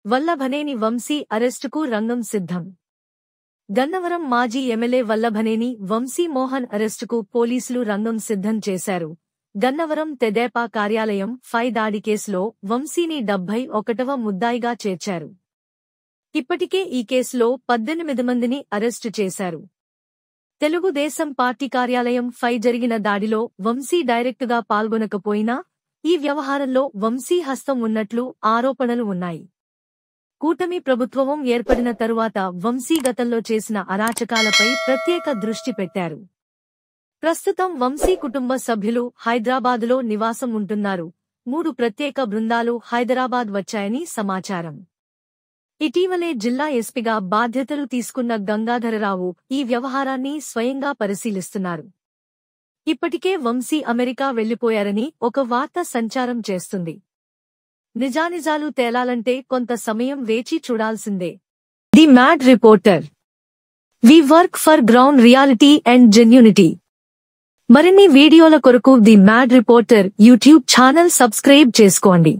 వల్లభనేని వంశీ అరెస్టుకు రంగం సిద్ధం. గన్నవరం మాజీ ఎమ్మెల్యే వల్లభనేని వంశీ మోహన్ అరెస్టుకు పోలీసులు రంగం సిద్ధం చేశారు. గన్నవరం తెదేపా కార్యాలయం దాడి కేసులో వంశీని 71వ ముద్దాయిగా చేర్చారు. ఇప్పటికే ఈ కేసులో 18 మందిని అరెస్టు చేశారు. తెలుగుదేశం పార్టీ కార్యాలయం జరిగిన దాడిలో వంశీ డైరెక్టుగా పాల్గొనకపోయినా ఈ వ్యవహారంలో వంశీ హస్తం ఉన్నట్లు ఆరోపణలు ఉన్నాయి. కూటమి ప్రభుత్వం ఏర్పడిన తరువాత వంశీ గతంలో చేసిన అరాచకాలపై ప్రత్యేక దృష్టి పెట్టారు. ప్రస్తుతం వంశీ కుటుంబ సభ్యులు హైదరాబాదులో నివాసం ఉంటున్నారు. 3 ప్రత్యేక బృందాలు హైదరాబాద్ వచ్చాయని సమాచారం. ఇటీవలే జిల్లా ఎస్పీగా బాధ్యతలు తీసుకున్న గంగాధరరావు ఈ వ్యవహారాన్ని స్వయంగా పరిశీలిస్తున్నారు. ఇప్పటికే వంశీ అమెరికా వెళ్లిపోయారని ఒక వార్త సంచారం చేస్తుంది. నిజానిజాలు తేలాలంటే కొంత సమయం వేచి చూడాల్సిందే. The mad reporter. We work for ground reality and genuinity. మరిన్ని వీడియోల కొరకు the mad reporter YouTube channel subscribe చేసుకోండి.